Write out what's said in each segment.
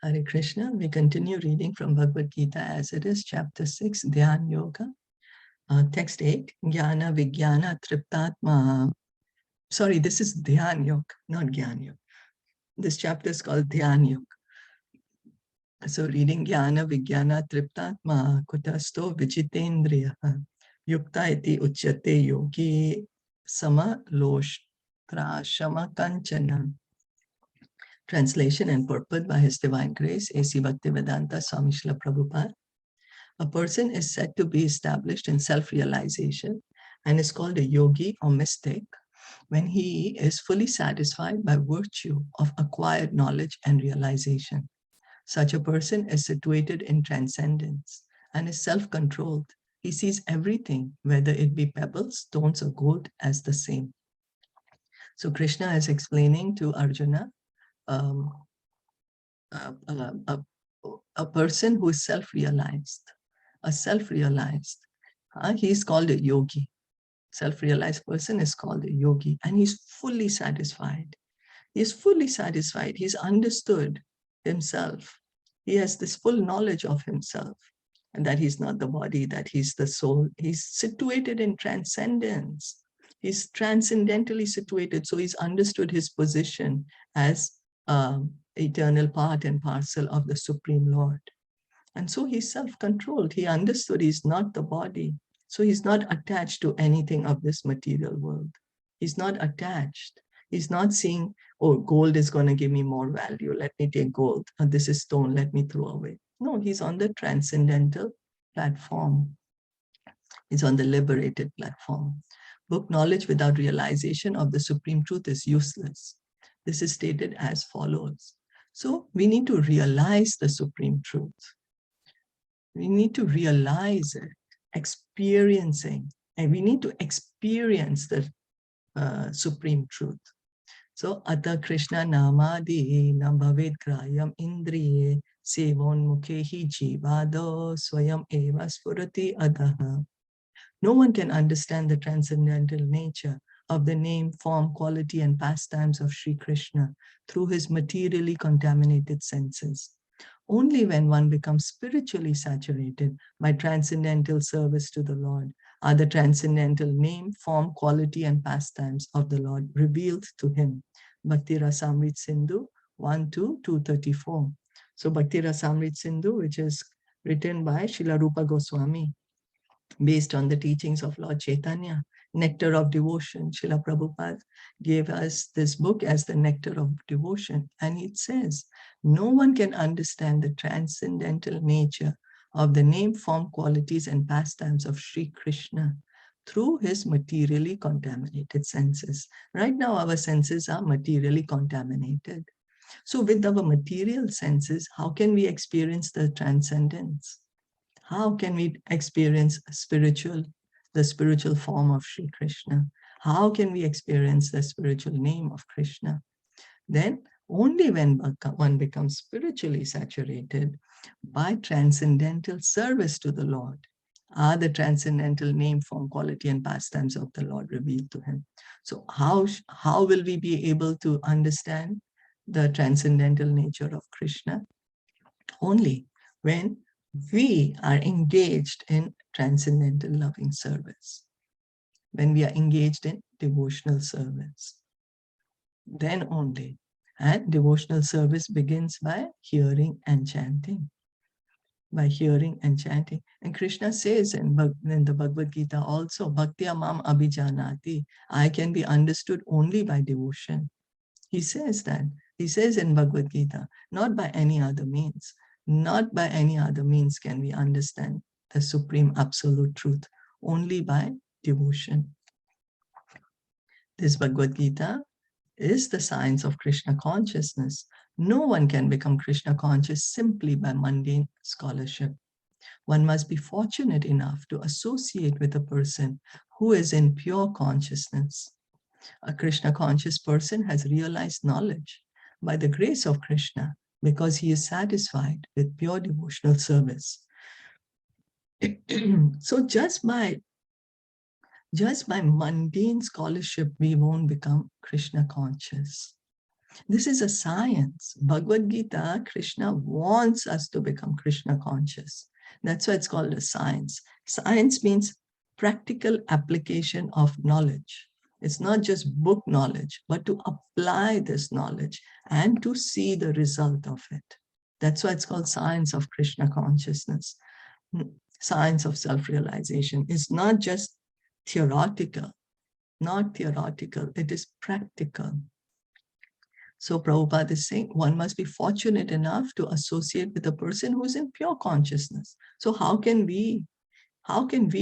Hare Krishna. We continue reading from Bhagavad Gita as it is, chapter 6, Dhyan Yoga. Text 8, Jnana Vijnana Triptatma. Sorry, this is Dhyan Yoga, not Jnana Yoga. This chapter is called Dhyan Yoga. So reading Jnana Vijnana Triptatma Kutasto Vijitendriya Yukta iti Uchyate Yogi Sama Loshtra Shama Kanchana. Translation and purport by His Divine Grace, A.C. Bhaktivedanta Swami Srila Prabhupada. A person is said to be established in self-realization and is called a yogi or mystic when he is fully satisfied by virtue of acquired knowledge and realization. Such a person is situated in transcendence and is self-controlled. He sees everything, whether it be pebbles, stones, or gold, as the same. So Krishna is explaining to Arjuna a person who is self-realized. He is called a yogi. Self-realized person is called a yogi, and he's fully satisfied. He's fully satisfied. He's understood himself. He has this full knowledge of himself, and that he's not the body, that he's the soul. He's situated in transcendence. He's transcendentally situated. So he's understood his position as eternal part and parcel of the Supreme Lord. And so he's self-controlled. He understood he's not the body. So he's not attached to anything of this material world. He's not attached. He's not seeing, oh, gold is going to give me more value. Let me take gold. Or this is stone. Let me throw away. No, he's on the transcendental platform. He's on the liberated platform. Book knowledge without realization of the Supreme Truth is useless. This is stated as follows. So we need to realize the Supreme Truth. We need to realize it, experiencing, and we need to experience the Supreme Truth. So, Ata Krishna Namadi Nambhavet Grayam Indriye Sevon Mukhehi Jivado Swayam Eva Spurati Adaha. No one can understand the transcendental nature of the name, form, quality, and pastimes of Sri Krishna through his materially contaminated senses. Only when one becomes spiritually saturated by transcendental service to the Lord are the transcendental name, form, quality, and pastimes of the Lord revealed to him. Bhakti Rasamrit Sindhu 1-234. So Bhakti Rasamrit Sindhu, which is written by Srila Rupa Goswami, based on the teachings of Lord Caitanya, Nectar of Devotion. Srila Prabhupada gave us this book as the Nectar of Devotion. And it says, no one can understand the transcendental nature of the name, form, qualities, and pastimes of Sri Krishna through his materially contaminated senses. Right now, our senses are materially contaminated. So with our material senses, how can we experience the transcendence? How can we experience the spiritual form of Sri Krishna? How can we experience the spiritual name of Krishna? Then only when one becomes spiritually saturated by transcendental service to the Lord are the transcendental name, form, quality, and pastimes of the Lord revealed to him. So how will we be able to understand the transcendental nature of Krishna? Only when we are engaged in transcendental loving service, when we are engaged in devotional service, then only. And devotional service begins by hearing and chanting. By hearing and chanting. And Krishna says in the Bhagavad Gita also, Bhaktya mam abhijanati, I can be understood only by devotion. He says that. He says in Bhagavad Gita, not by any other means. Not by any other means can we understand the supreme absolute truth, only by devotion. This Bhagavad Gita is the science of Krishna consciousness. No one can become Krishna conscious simply by mundane scholarship. One must be fortunate enough to associate with a person who is in pure consciousness. A Krishna conscious person has realized knowledge by the grace of Krishna, because he is satisfied with pure devotional service. So just by mundane scholarship, we won't become Krishna conscious. This is a science. Bhagavad Gita, Krishna wants us to become Krishna conscious. That's why it's called a science. Science means practical application of knowledge. It's not just book knowledge, but to apply this knowledge and to see the result of it. That's why it's called science of Krishna consciousness. Science of self-realization is not just theoretical, it is practical. So Prabhupada is saying one must be fortunate enough to associate with a person who is in pure consciousness. So how can we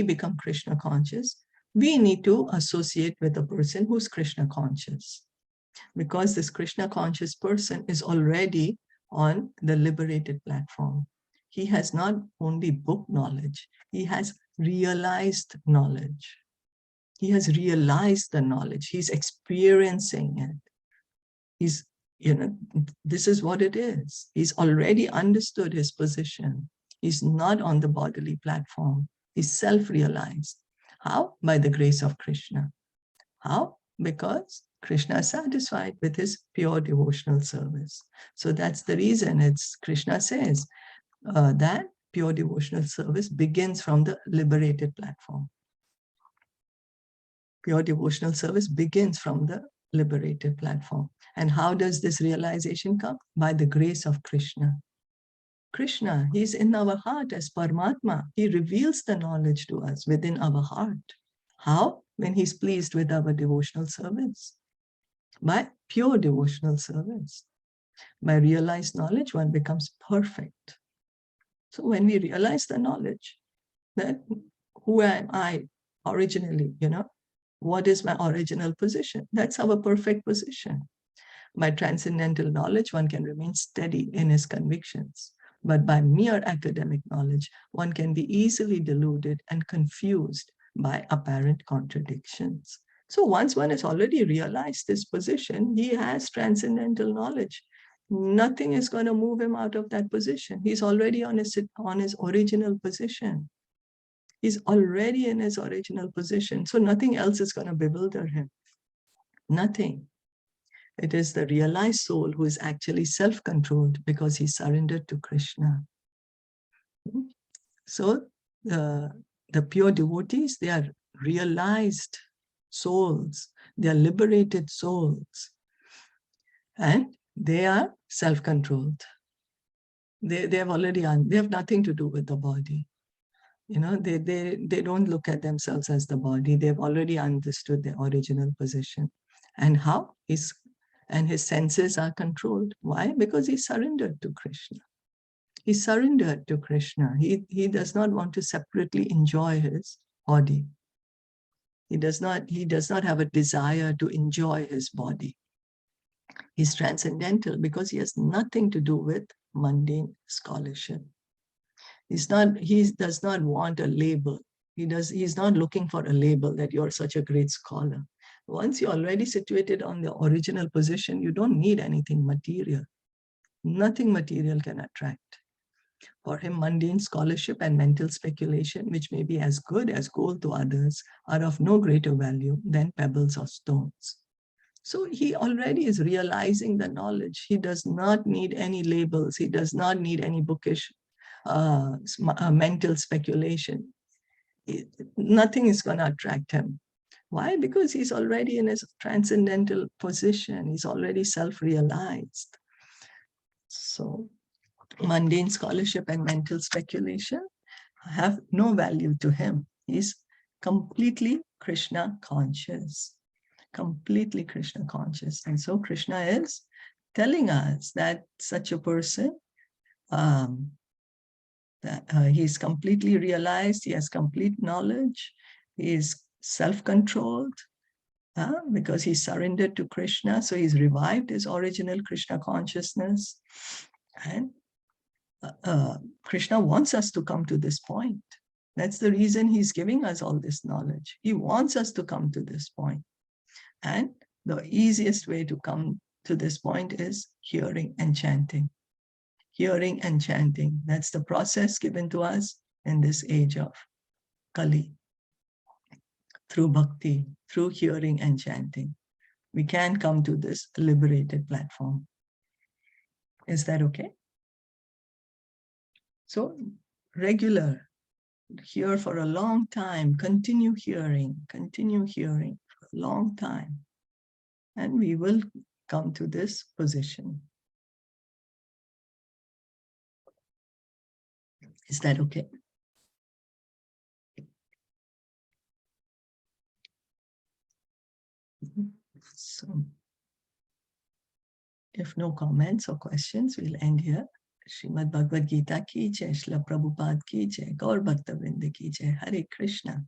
become Krishna conscious? We need to associate with a person who's Krishna conscious, because this Krishna conscious person is already on the liberated platform. He has not only book knowledge, he has realized knowledge. He has realized the knowledge. He's experiencing it. He's, this is what it is. He's already understood his position. He's not on the bodily platform. He's self-realized. How? By the grace of Krishna. How? Because Krishna is satisfied with his pure devotional service. So that's the reason Krishna says that pure devotional service begins from the liberated platform. Pure devotional service begins from the liberated platform. And how does this realization come? By the grace of Krishna. Krishna, he's in our heart as Paramatma. He reveals the knowledge to us within our heart. How? When he's pleased with our devotional service. By pure devotional service. By realized knowledge, one becomes perfect. So when we realize the knowledge, that who am I originally, what is my original position? That's our perfect position. By transcendental knowledge, one can remain steady in his convictions. But by mere academic knowledge, one can be easily deluded and confused by apparent contradictions. So once one has already realized this position, he has transcendental knowledge. Nothing is going to move him out of that position. He's already on his original position. He's already in his original position. So nothing else is going to bewilder him. Nothing. It is the realized soul who is actually self-controlled because he surrendered to Krishna. So the pure devotees, they are realized souls. They are liberated souls. And they are self-controlled. They have nothing to do with the body. They don't look at themselves as the body. They've already understood their original position. And how? His senses are controlled. Why? Because he surrendered to Krishna. He surrendered to Krishna. He does not want to separately enjoy his body. He does not have a desire to enjoy his body. He's transcendental because he has nothing to do with mundane scholarship. He does not want a label. He's not looking for a label that you're such a great scholar. Once you're already situated on the original position, you don't need anything material. Nothing material can attract. For him, mundane scholarship and mental speculation, which may be as good as gold to others, are of no greater value than pebbles or stones. So he already is realizing the knowledge. He does not need any labels. He does not need any bookish mental speculation. Nothing is going to attract him. Why? Because he's already in his transcendental position. He's already self-realized. So mundane scholarship and mental speculation have no value to him. He's completely Krishna conscious. Completely Krishna conscious. And so Krishna is telling us that such a person, he's completely realized, he has complete knowledge, he is self-controlled, because he surrendered to Krishna, so he's revived his original Krishna consciousness. And Krishna wants us to come to this point. That's the reason he's giving us all this knowledge. He wants us to come to this point. And the easiest way to come to this point is hearing and chanting. Hearing and chanting. That's the process given to us in this age of Kali. Through bhakti, through hearing and chanting. we can come to this liberated platform. Is that okay? So regular, hear for a long time, continue hearing for a long time. And we will come to this position. Is that okay? So, if no comments or questions, we'll end here. Srimad Bhagavad Gita ki jai, Srila Prabhupada ki jai, Gaur Bhakta Vrinda ki jai, Hare Krishna.